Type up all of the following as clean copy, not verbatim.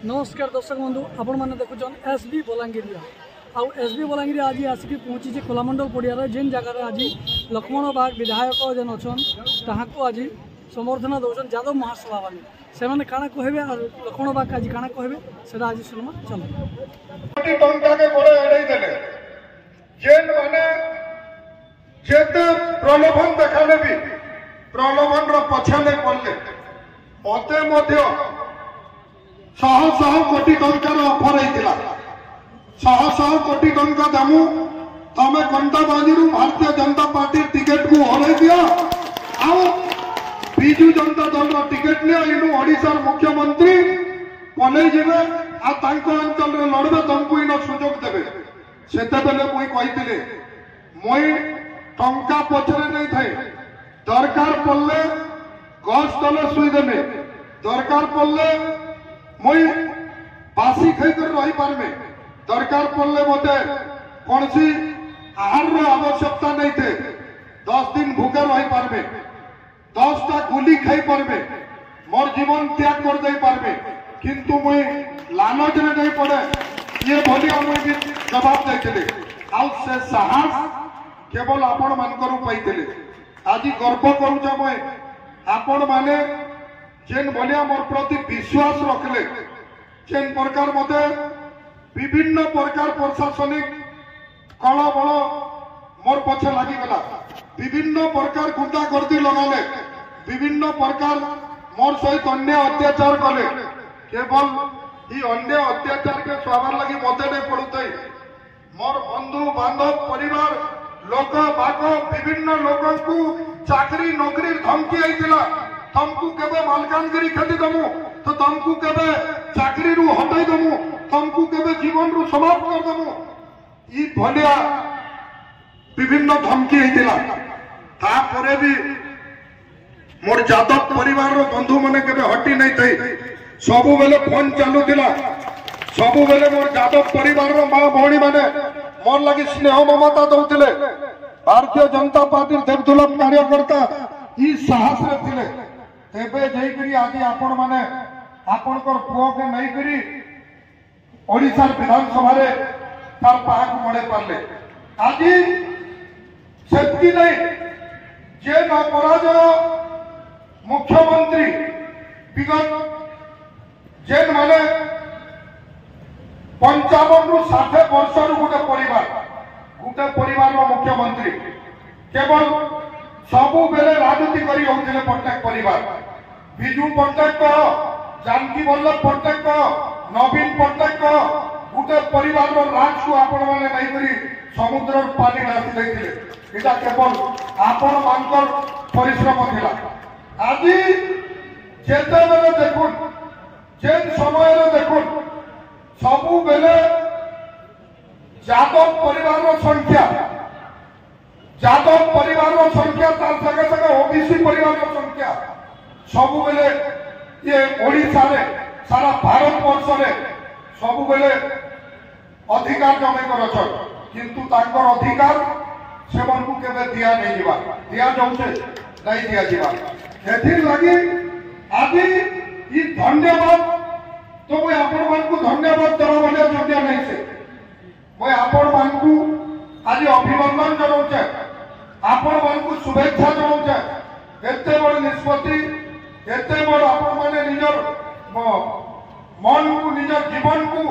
नमस्कार दर्शक बंधु आपण मैंने देखुन एसबी बलांगीर आउ एसबी बलांगीर आज आसिक पहुँची कोलामंडल पड़िया जेन जगार आज लक्ष्मण बाग विधायक जेन अच्छा ताकू आज समर्थना दौन यादव महासभा वाले से मैंने काଣା कहबे और लक्ष्मण बाग आज काଣା कहबे सेटा आज सुनमा चलो कोटी टंका के गोड़े एड़े देले जेन माने जेते प्रलोभन देखाले भी प्रलोभन रो पछले पड़ले मते मध्य शह शह कोटी टंकार ऑफर होइतिला शह शह कोटी टंका दमु तमे कंटा बाजीरू भारतीय जनता पार्टी टिकेट को हरै दिया आउ बीजू जनता दल रो टिकेट लिया इनु ओडिसा मुख्यमंत्री पलै जेबे आ तांको अंचल रे लड़बे तुमको इन सुजोग देबे सेते बेले मुई कहितिले मुई टंका पछरे नै थाई दरकार पड़ले गछ तले सुई देबे दरकार पड़ले मुई बासी खाई कर रही पारमे दरकार पड़ले मते कौन सी आहार रो आवश्यकता नहीं थे 10 दिन भूखे रही पारमे 10टा गुली खाई पारमे मोर जीवन त्याग कर दे पारमे किंतु मुई लालच रे नहीं पड़े ये भलिया मुई भी जवाब देथिले आउ से साहस केवल आपण मानकरू पाइथिले आज गर्व करूचा मुई आपण माने जेन भलिया मोर प्रति विश्वास रखले जेन प्रकार मते विभिन्न प्रकार प्रशासनिक कल बल मोर पछे लगी गला विभिन्न प्रकार गुंडागर्दी लगाले विभिन्न प्रकार मोर सहित अन्य अत्याचार कले केवल ये अन्य अत्याचार के स्वाभार लगी मते नहीं पड़ुतई मोर बंधु बांधव परिवार लोक बाक विभिन्न लोगों को चाकरी नौकरी धमकी आईतिला तुमको केबे मालकानगिरी खेती दमु तो तुमको केबे चाकरी रु हटाई दमु तुमको केबे जीवन रु समाप्त कर दमु ई भलिया विभिन्न धमकी हेतिला ता परे भी मोर जादव परिवार रो बंधु माने केबे हटी नहीं थई सबु बेले फोन चालू थिला सबु बेले मोर जादव परिवार रो मां भौणी माने मोर लागि स्नेह ममता दउतिले भारतीय जनता पार्टी देवदुलभ कार्यकर्ता ई साहस रे थिले तेबे जई करी आज आपण माने आपण कर पुओ के नहीं करी ओडिसा विधानसभा रे तार पाक मळे पारले आज सेतकी नहीं जे न पराजय मुख्यमंत्री विगत जेन माने 55 रु 60 वर्ष रु गोटे परिवार रो मुख्यमंत्री केवल सबु बेले राजनीति करी होतिले प्रत्येक परिवार विजू पट्टनायक जानकी वल्लभ पट्टनायक नवीन पट्टनायक गोटे परिवार रो राज को आपण माने नहीं करी समुद्र पानी नासी देथिले एटा केवल आपण मानकर परिश्रम थिला आज जेते बेले देखुन जेन समय रे देखुन सबु बेले जादव परिवार रो संख्या जादव परिवार संख्या तार संगे संगे ओबीसी परिवार संख्या सबु बेले ये ओडिसा रे सारा भारत वर्ष रे सबु बेले अधिकार जमे कर छ किंतु तांकर अधिकार सेवन को केबे दिया नहीं जीवा दिया जाउछे नहीं दिया जीवा एथि लागि आज ई धन्यवाद तो मैं आपण मान को धन्यवाद देबा बोले योग्य नहीं से मैं आपण मान को आज अभिनंदन जनाउछे आपण मान को शुभेच्छा जनाउछे एते बड़ निष्पत्ति एते बड़ आपण माने निजर मन को निजर जीवन को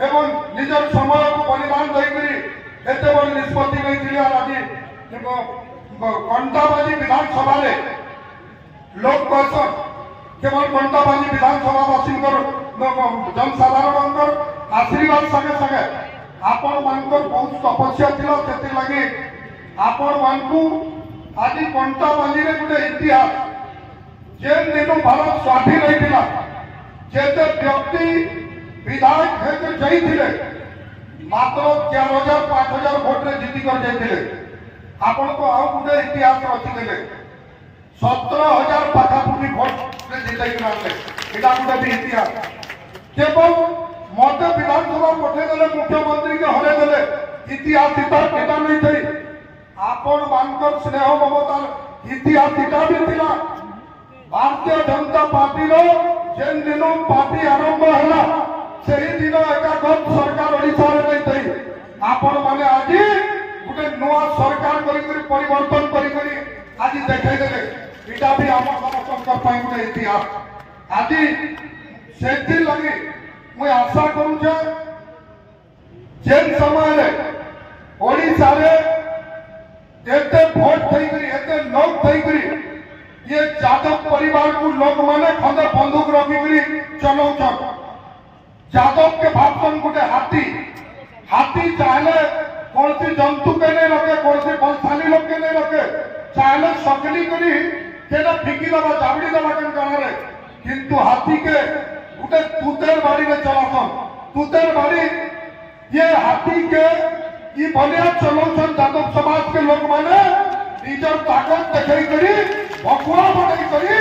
एवं निजर समय को बलिदान दई करी एते बड़ निष्पत्ति नहीं थिले आज कंटाबाजी विधानसभा रे लोक कहसन केवल कंटाबाजी विधानसभा वासी जनसाधारण आशीर्वाद संगे संगे आपण मानकर बहुत तपस्या थिला सेति लागि आपण मानकू आज कंटाबाजी रे गोटे इतिहास जेन दिन भारत स्वाधीन होइतिला जेते व्यक्ति विधायक हेते जाइथिले मात्र 4000 5000 वोट रे जीति कर जाइथिले आपण को आउ गोटे इतिहास रचिले 17000 पाखापुरी वोट रे जिताई करले एटा गोटे भी इतिहास केवल मते विधानसभा पठे देले मुख्यमंत्री के हरे देले इतिहास इतार केटा नहीं थई आपण मानकर स्नेह ममतार इतिहास इटा भी थिला भारतीय जनता पार्टी रो जेन दिन पार्टी आरंभ होला से ही दिन एका गप सरकार ओडिशा रे नहीं थई आपण माने आज गुटे नुआ सरकार करी परिवर्तन करी आज देखाई देले इटा भी हम समस्त पाई गुटे इतिहास आज सेति लगी मैं आशा करू जे जेन समय रे ओडिशा रे एते वोट थई करी एते लोग थई करी ये यादव परिवार को लोग माने खंडे बंदूक रखी करी चलाउछन यादव के भाषण गुटे हाथी चाहे कौन सी जंतु के नहीं रखे कौन सी बलशाली लोग के नहीं रखे चाहे सकली करी केना फिकी दबा जाबड़ी दबा के गाना रे किंतु हाथी के गुटे तुतेर बाड़ी में चलासन तुतेर बाड़ी ये हाथी के ये बलिया चलाउछन यादव समाज के लोग माने निजर ताकत देखाई करी भकुआ बनाई करी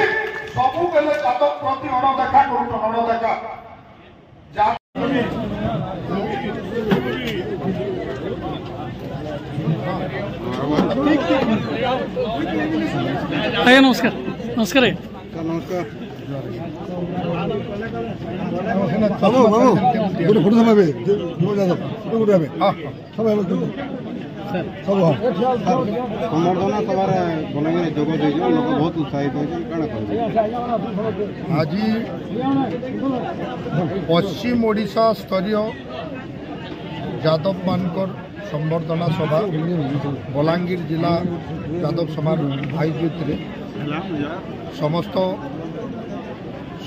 सबू बेले यादव प्रति अणदेखा करूछन अणदेखा आया नमस्कार नमस्कार नमस्कार बाबू बाबू गोटे फोटो समाबे जो जादव फोटो गोटे आबे हां सब हेलो सब संबर्धना सभार बलांगीर जोग दे लोक बहुत उत्साहित होइछन काना कहबे आज पश्चिम ओडिशा स्तरीय यादव मानकर संबर्धना सभा बलांगीर जिला यादव समाज आयोजित रे समस्त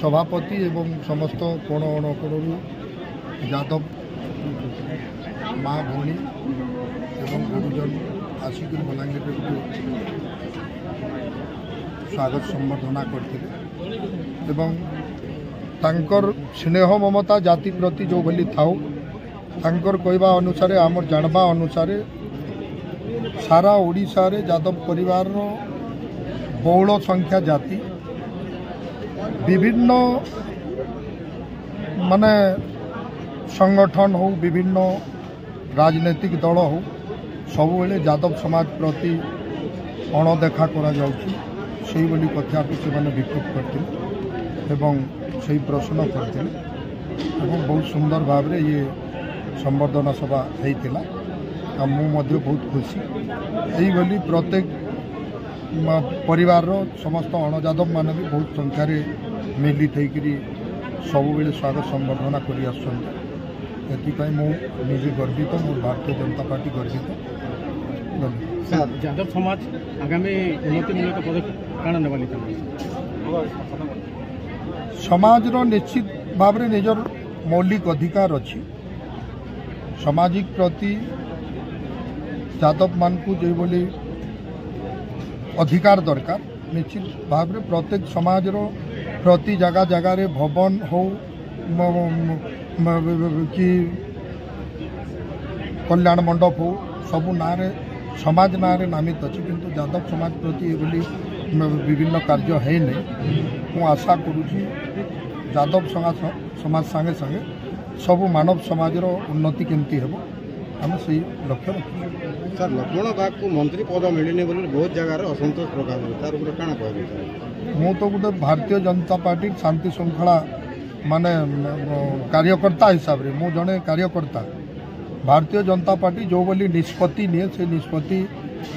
सभापति एवं समस्त कोण अणकोणु यादव माँ भौणी एवं गुरुजन आसिक बलांगीर स्वागत संबर्धना करते एवं तांकर स्नेह ममता जाति प्रति जो भली थाउ तांकर कहवा अनुसार आमर जानवा अनुसार सारा ओडिशा रे यादव परिवार बहुल संख्या जाति विभिन्न माने संगठन हो विभिन्न राजनीतिक दल हो सब बेले यादव समाज प्रति अणदेखा करा जाउछि सेही बोली कथा को से माने विक्षोभ करते एवं सही प्रश्न करते एवं बहुत सुंदर भाव रे ये संबर्धना सभा होइतिला आ मु मध्य बहुत खुशी एही बोली प्रत्येक परिवार रो समस्त अणयादव माने भी बहुत संख्यार मिलित होकर सब बेले स्वागत संबर्धना करी आसपाई मुझे गर्वित मोर भारतीय जनता पार्टी गर्वित यादव समाज आगामी उन्नतिमूलक पदक्षेप काना नेबाली समाज रो निश्चित भाव रे निजर मौलिक अधिकार अच्छी सामाजिक प्रति यादव मान को जो बोली अधिकार दरकार निश्चित भाव रे प्रत्येक समाज रो प्रति जगह जगह रे भवन हो कि कल्याण मंडप हो सबू ना रे समाज ना रे नामित अच्छी किंतु यादव समाज प्रति ये विभिन्न कार्य है नहीं मु आशा करुँची यादव समाज संगे संगे सबू मानव समाज रो उन्नति केमती हेबो आम से लक्ष्य रखी सर लक्ष्मण बाग को मंत्री पद मिलने बोली बहुत जगह असंतोष प्रकाश तार काना कहबे मु तो गोटे भारतीय जनता पार्टी शांति श्रृंखला माने कार्यकर्ता हिसाब रे मु जने कार्यकर्ता भारतीय जनता पार्टी जो बोली निष्पत्ति निये से निष्पत्ति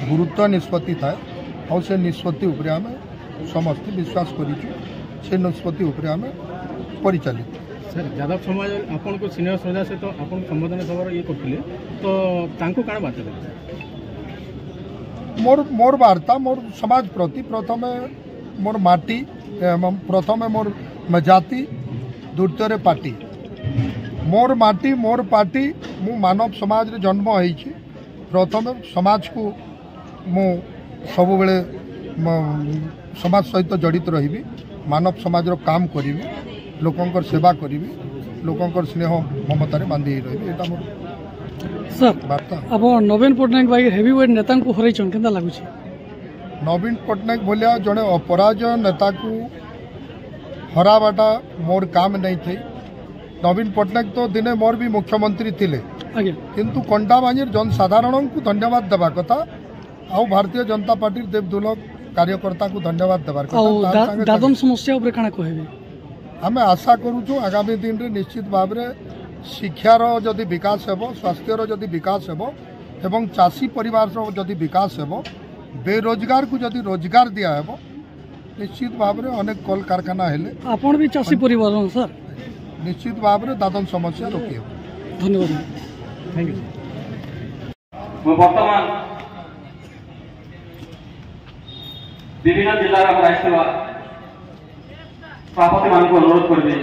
गुरुत्व निष्पत्ति थाए और से निष्पत्ति उपरे आमे समस्त विश्वास करिछु से निष्पत्ति उपरे आमे परिचालित सर यादव समाज आपन को सिनियर श्रद्धा से तो आपन संबोधन सभा ये करथिले तो तांको काना बात देबे मोर वार्ता मोर समाज प्रति प्रथमे मोर माटी प्रथमे मोर जाति द्वितीय पार्टी मोर माटी मोर पार्टी मु मानव समाज रे जन्म होइछि प्रथमे समाज को मु सब बेले समाज सहित जड़ित रहिबी मानव समाज रो काम करिबी लोकंकर सेवा करिबी लोकंकर स्नेह ममतारे बांधी रहिबी एटा मोर सर वार्ता अब नवीन पट्टनायक भाई हेवीवेट नेता को हरैछन केनता लागुछि नवीन पट्टनायक बोलिया जड़े अपराजय नेता को हराबाटा मोर काम नहीं थे नवीन पट्टनायक तो दिने मोर भी मुख्यमंत्री थिले किंतु कंडाबांजीर जनसाधारण को धन्यवाद देवा कथा आउ भारतीय जनता पार्टी देवदुलक कार्यकर्ता को धन्यवाद देवार कथा दादन समस्या उपरे काना कहबे आमे आशा करूछु आगामी दिन रे निश्चित भाव रे शिक्षार जदि विकास हेब स्वास्थ्यर जदि विकास हेब एवं चाषी परिवार जदि विकास हेब बेरोजगार को जदि रोजगार दिया हेब निश्चित भाव में अनेक कल कारखाना हेले आपण भी चाषी परिवार सर निश्चित भाव में दादन समस्या रोकी हेब। धन्यवाद थैंक यू बर्तमान विभिन्न जिलार आसवा सभापति मान अनुरोध करेंगे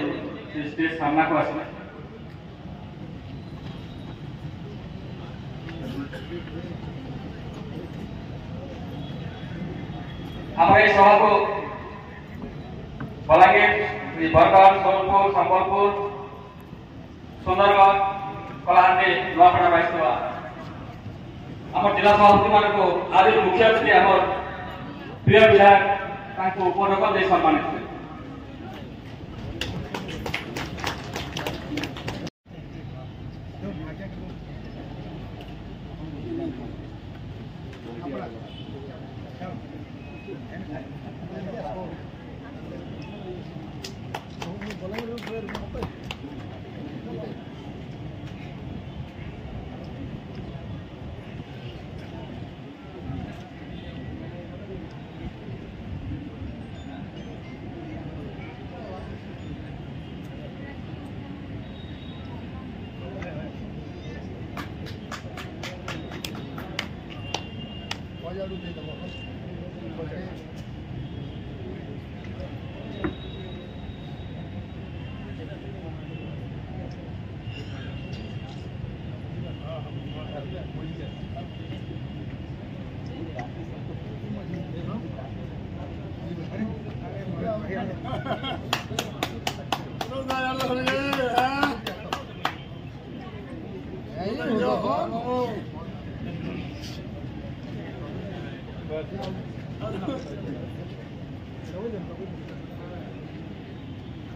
स्टेज सामना को आसवे आम ये सभा को बलांगीर बरगढ़ सोनपुर संबलपुर सुंदरगढ़ कलाहांडी नुआपड़ा आसवा आम जिला सभापति मान को आज मुख्य अतिथि आम प्रिय विधायक उपरकम दे सम्मानित हुए।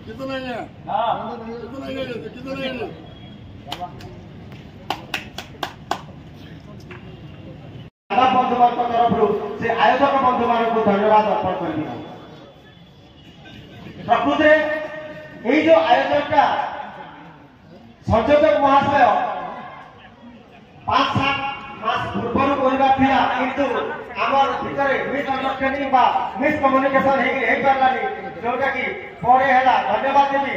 कितना है? कितना है? बंधु मान तरफ से आयोजक बंधु मान को धन्यवाद अर्पण कर प्रकृत ये जो आयोजन संयोजक महाशय 5-7 मास पूर्व किंतु आमर भितर मिसअंडरस्टैंडिंग मिसकम्युनिकेशन हो पारानी जोटा कि पर है धन्यवाद देवी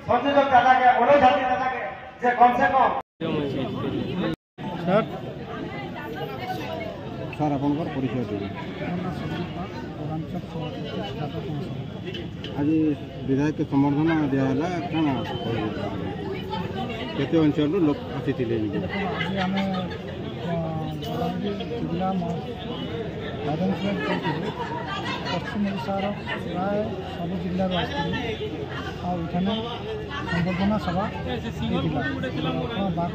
संयोजक दादा के मनोज हाथी दादा के जे कम से कम सर आपनकर परिचय देबे। आज विधायक के समर्थन दियाला काना केते अंचल लोक आसीथिले आज आम जिला आइडेंटिफाई करते पश्चिम ओडार प्राय सब जिलूर आसने संबर्धना सभा बाग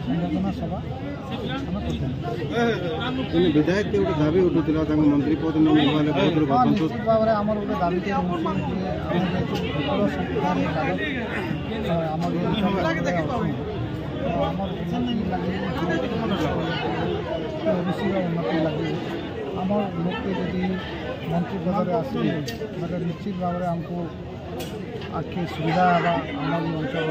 संबर्धना सभा विधायक के गोटे दाबी उठुला मंत्री पद निश्चित भाव में आम गोटे दाबी उन्नति लगे आम लोग जदि मंत्री पद आसवे मतलब निश्चित भाव में आमको आखि सुविधा आम अंचल